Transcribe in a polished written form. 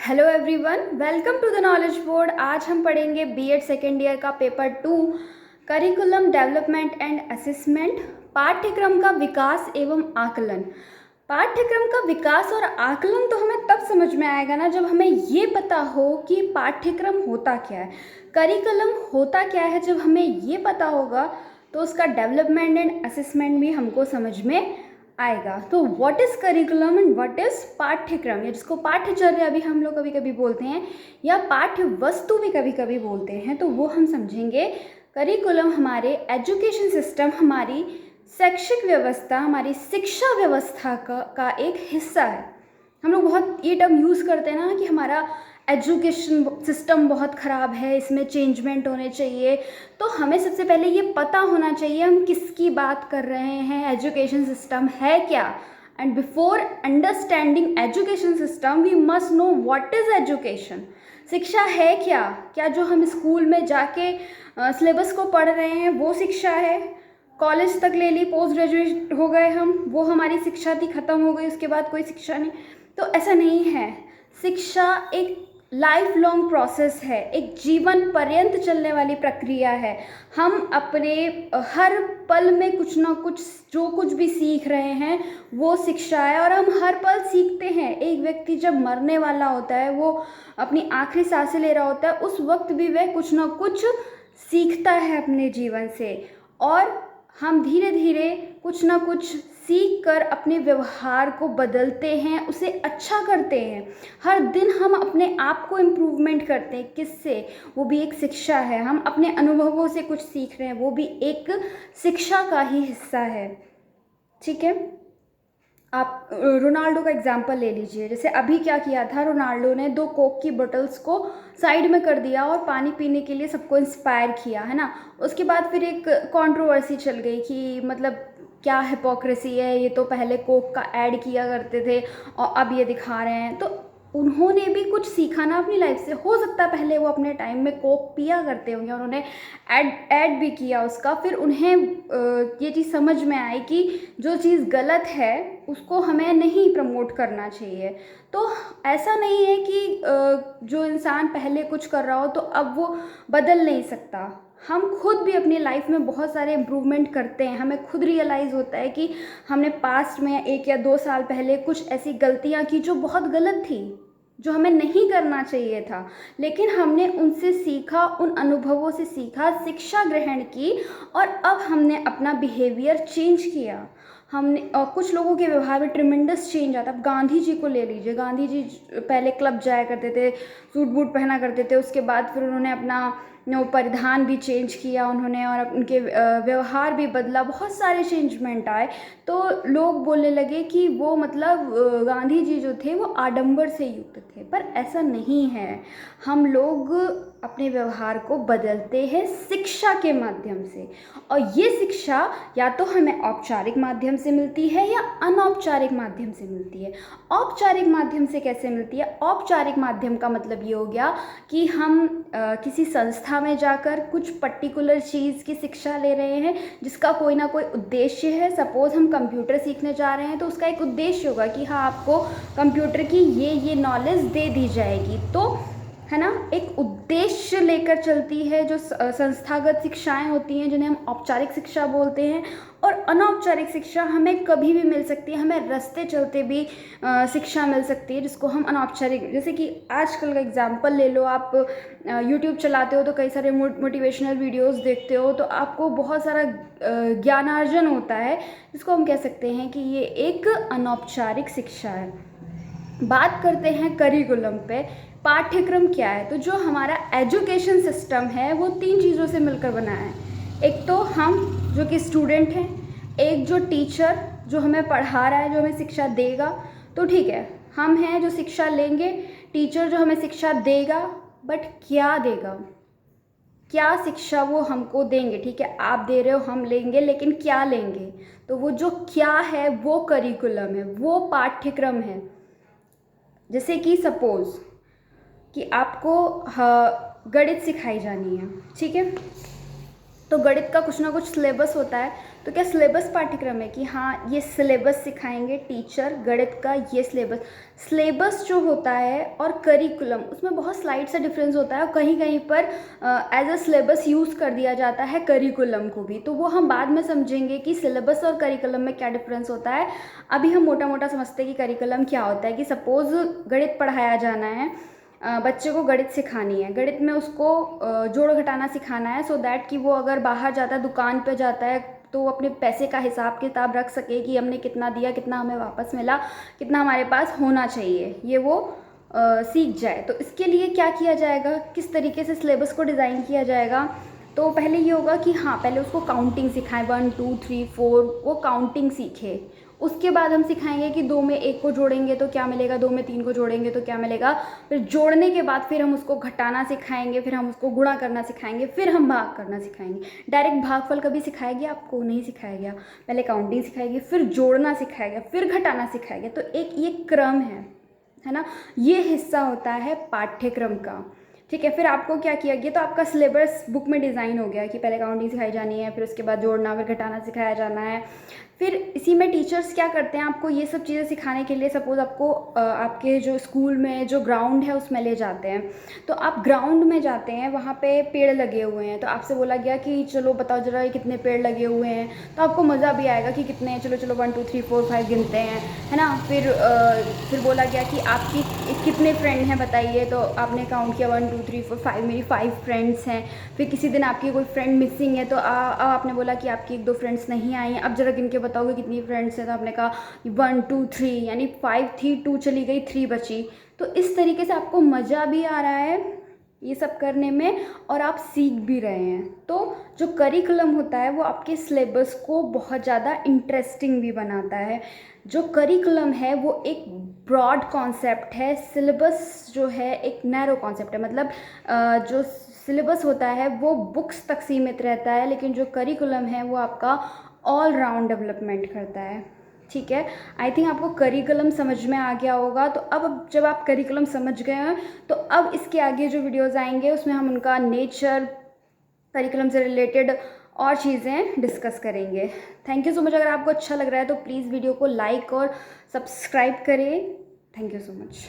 Hello everyone, welcome to the knowledge board. आज हम पढ़ेंगे बीएड सेकेंड ईयर का paper 2 curriculum development and assessment, पाठ्यक्रम का विकास एवं आकलन। पाठ्यक्रम का विकास और आकलन तो हमें तब समझ में आएगा ना जब हमें ये पता हो कि पाठ्यक्रम होता क्या है, करिकुलम होता क्या है। जब हमें ये पता होगा तो उसका डेवलपमेंट एंड असेसमेंट भी हमको समझ में आएगा। तो what is curriculum and what is पाठ्यक्रम, या जिसको पाठ्यचर्या भी हम लोग कभी कभी बोलते हैं या पाठ्य वस्तु भी कभी कभी बोलते हैं, तो वो हम समझेंगे। करिकुलम हमारे एजुकेशन सिस्टम, हमारी शैक्षिक व्यवस्था, हमारी शिक्षा व्यवस्था का एक हिस्सा है। हम लोग बहुत ये टर्म यूज़ करते हैं ना कि हमारा एजुकेशन सिस्टम बहुत ख़राब है, इसमें चेंजमेंट होने चाहिए। तो हमें सबसे पहले ये पता होना चाहिए हम किसकी बात कर रहे हैं, एजुकेशन सिस्टम है क्या। And before understanding education system we must know what is education. शिक्षा है क्या? क्या जो हम स्कूल में जाके सिलेबस को पढ़ रहे हैं वो शिक्षा है? कॉलेज तक ले ली, पोस्ट ग्रेजुएट हो गए हम, वो हमारी शिक्षा थी, ख़त्म हो गई, उसके बाद कोई शिक्षा नहीं। तो ऐसा नहीं है। शिक्षा एक लाइफ लॉन्ग प्रोसेस है, एक जीवन पर्यंत चलने वाली प्रक्रिया है। हम अपने हर पल में कुछ ना कुछ, जो कुछ भी सीख रहे हैं वो शिक्षा है, और हम हर पल सीखते हैं। एक व्यक्ति जब मरने वाला होता है, वो अपनी आखिरी सांसें ले रहा होता है, उस वक्त भी वह कुछ ना कुछ सीखता है अपने जीवन से। और हम धीरे धीरे कुछ ना कुछ सीख कर अपने व्यवहार को बदलते हैं, उसे अच्छा करते हैं। हर दिन हम अपने आप को इम्प्रूवमेंट करते हैं। किससे? वो भी एक शिक्षा है। हम अपने अनुभवों से कुछ सीख रहे हैं, वो भी एक शिक्षा का ही हिस्सा है। ठीक है, आप रोनाल्डो का एग्जाम्पल ले लीजिए। जैसे अभी क्या किया था, रोनाल्डो ने 2 कोक की बोतल्स को साइड में कर दिया और पानी पीने के लिए सबको इंस्पायर किया, है ना। उसके बाद फिर एक कंट्रोवर्सी चल गई कि मतलब क्या हिपोक्रेसी है, ये तो पहले कोक का ऐड किया करते थे और अब ये दिखा रहे हैं। तो उन्होंने भी कुछ सीखा ना अपनी लाइफ से। हो सकता है पहले वो अपने टाइम में कोक पिया करते होंगे, उन्होंने ऐड भी किया उसका, फिर उन्हें ये चीज़ समझ में आई कि जो चीज़ गलत है उसको हमें नहीं प्रमोट करना चाहिए। तो ऐसा नहीं है कि जो इंसान पहले कुछ कर रहा हो तो अब वो बदल नहीं सकता। हम खुद भी अपनी लाइफ में बहुत सारे इम्प्रूवमेंट करते हैं। हमें खुद रियलाइज़ होता है कि हमने पास्ट में 1 या 2 साल पहले कुछ ऐसी गलतियां की जो बहुत गलत थी, जो हमें नहीं करना चाहिए था, लेकिन हमने उनसे सीखा, उन अनुभवों से सीखा, शिक्षा ग्रहण की, और अब हमने अपना बिहेवियर चेंज किया। हमने कुछ लोगों के व्यवहार में ट्रिमेंडस चेंज आता है। अब गांधी जी को ले लीजिए। गांधी जी पहले क्लब जाया करते थे, सूट बूट पहना करते थे, उसके बाद फिर उन्होंने अपना परिधान भी चेंज किया उन्होंने, और उनके व्यवहार भी बदला, बहुत सारे चेंजमेंट आए। तो लोग बोलने लगे कि वो मतलब गांधी जी जो थे वो आडंबर से युक्त थे, पर ऐसा नहीं है। हम लोग अपने व्यवहार को बदलते हैं शिक्षा के माध्यम से, और ये शिक्षा या तो हमें औपचारिक माध्यम से मिलती है या अनौपचारिक माध्यम से मिलती है। औपचारिक माध्यम से कैसे मिलती है? औपचारिक माध्यम का मतलब ये हो गया कि हम किसी संस्था में जाकर कुछ पर्टिकुलर चीज़ की शिक्षा ले रहे हैं जिसका कोई ना कोई उद्देश्य है। सपोज़ हम कंप्यूटर सीखने जा रहे हैं तो उसका एक उद्देश्य होगा कि हाँ, आपको कंप्यूटर की ये नॉलेज दे दी जाएगी, तो है ना, एक उद्देश्य लेकर चलती है। जो संस्थागत शिक्षाएं होती हैं जिन्हें हम औपचारिक शिक्षा बोलते हैं, और अनौपचारिक शिक्षा हमें कभी भी मिल सकती है, हमें रास्ते चलते भी शिक्षा मिल सकती है, जिसको हम अनौपचारिक, जैसे कि आजकल का एग्जांपल ले लो। आप यूट्यूब चलाते हो तो कई सारे मोटिवेशनल वीडियोस देखते हो, तो आपको बहुत सारा ज्ञानार्जन होता है, जिसको हम कह सकते हैं कि ये एक अनौपचारिक शिक्षा है। बात करते हैं करिकुलम पे, पाठ्यक्रम क्या है। तो जो हमारा एजुकेशन सिस्टम है वो 3 चीज़ों से मिलकर बना है। एक तो हम जो कि स्टूडेंट हैं, एक जो टीचर जो हमें पढ़ा रहा है, जो हमें शिक्षा देगा। तो ठीक है, हम हैं जो शिक्षा लेंगे, टीचर जो हमें शिक्षा देगा, बट क्या देगा, क्या शिक्षा वो हमको देंगे। ठीक है, आप दे रहे हो, हम लेंगे, लेकिन क्या लेंगे? तो वो जो क्या है वो करिकुलम है, वो पाठ्यक्रम है। जैसे कि सपोज़ कि आपको गणित सिखाई जानी है, ठीक है, तो गणित का कुछ ना कुछ सिलेबस होता है। तो क्या सिलेबस पाठ्यक्रम है कि हाँ ये सिलेबस सिखाएंगे टीचर, गणित का ये सिलेबस जो होता है और करिकुलम, उसमें बहुत स्लाइड सा डिफरेंस होता है और कहीं कहीं पर एज अ सिलेबस यूज़ कर दिया जाता है करिकुलम को भी। तो वो हम बाद में समझेंगे कि सिलेबस और करिकुलम में क्या डिफरेंस होता है। अभी हम मोटा मोटा समझते हैं कि करिकुलम क्या होता है। कि सपोज़ गणित पढ़ाया जाना है, बच्चे को गणित सिखानी है, गणित में उसको जोड़ घटाना सिखाना है, सो दैट कि वो अगर बाहर जाता है, दुकान पे जाता है, तो वो अपने पैसे का हिसाब किताब रख सके कि हमने कितना दिया, कितना हमें वापस मिला, कितना हमारे पास होना चाहिए, ये वो सीख जाए। तो इसके लिए क्या किया जाएगा, किस तरीके से सिलेबस को डिज़ाइन किया जाएगा। तो पहले ये होगा कि हाँ पहले उसको काउंटिंग सिखाएं, 1 2 3 4, वो काउंटिंग सीखे। उसके बाद हम सिखाएंगे कि 2 में 1 को जोड़ेंगे तो क्या मिलेगा, 2 में 3 को जोड़ेंगे तो क्या मिलेगा। फिर जोड़ने के बाद फिर हम उसको घटाना सिखाएंगे, फिर हम उसको गुणा करना सिखाएंगे, फिर हम भाग करना सिखाएंगे। डायरेक्ट भागफल कभी सिखाया गया आपको? नहीं सिखाया गया। पहले काउंटिंग सिखाएगी, फिर जोड़ना सिखाएगा, फिर घटाना सिखाएगा। तो एक ये क्रम है ना। ये हिस्सा होता है पाठ्यक्रम का। ठीक है, फिर आपको क्या किया गया, तो आपका सिलेबस बुक में डिज़ाइन हो गया कि पहले काउंटिंग सिखाई जानी है, फिर उसके बाद जोड़ना, फिर घटाना सिखाया जाना है। फिर इसी में टीचर्स क्या करते हैं, आपको ये सब चीज़ें सिखाने के लिए सपोज़ आपको आपके जो स्कूल में जो ग्राउंड है उसमें ले जाते हैं। तो आप ग्राउंड में जाते हैं, वहाँ पे पेड़ लगे हुए हैं, तो आपसे बोला गया कि चलो बताओ ज़रा ये कितने पेड़ लगे हुए हैं। तो आपको मज़ा भी आएगा कि कितने हैं, चलो चलो 1 2 3 4 5 गिनते हैं, है ना। फिर बोला गया कि आपकी कितने फ्रेंड हैं बताइए, तो आपने काउंट किया 1 2 3 4 5, मेरी 5 फ्रेंड्स हैं। फिर किसी दिन आपकी कोई फ्रेंड मिसिंग है, तो आपने बोला कि आपकी 1 2 फ्रेंड्स नहीं आई हैं, अब जरा गिन के बताओगे कितनी फ्रेंड्स हैं। तो आपने कहा 1 2 3, यानी 5 थी, 2 चली गई, 3 बची। तो इस तरीके से आपको मज़ा भी आ रहा है ये सब करने में और आप सीख भी रहे हैं। तो जो करिकुलम होता है वो आपके सिलेबस को बहुत ज़्यादा इंटरेस्टिंग भी बनाता है। जो करिकुलम है वो एक ब्रॉड कॉन्सेप्ट है, सिलेबस जो है एक नैरो कॉन्सेप्ट है। मतलब जो सिलेबस होता है वो बुक्स तक सीमित रहता है, लेकिन जो करिकुलम है वो आपका ऑल राउंड डेवलपमेंट करता है। ठीक है, आई थिंक आपको करिकुलम समझ में आ गया होगा। तो अब जब आप करिकुलम समझ गए हैं, तो अब इसके आगे जो वीडियोज़ आएंगे उसमें हम उनका नेचर, करिकुलम से रिलेटेड और चीज़ें डिस्कस करेंगे। Thank you so much. अगर आपको अच्छा लग रहा है तो प्लीज़ वीडियो को लाइक और सब्सक्राइब करें। Thank you so much.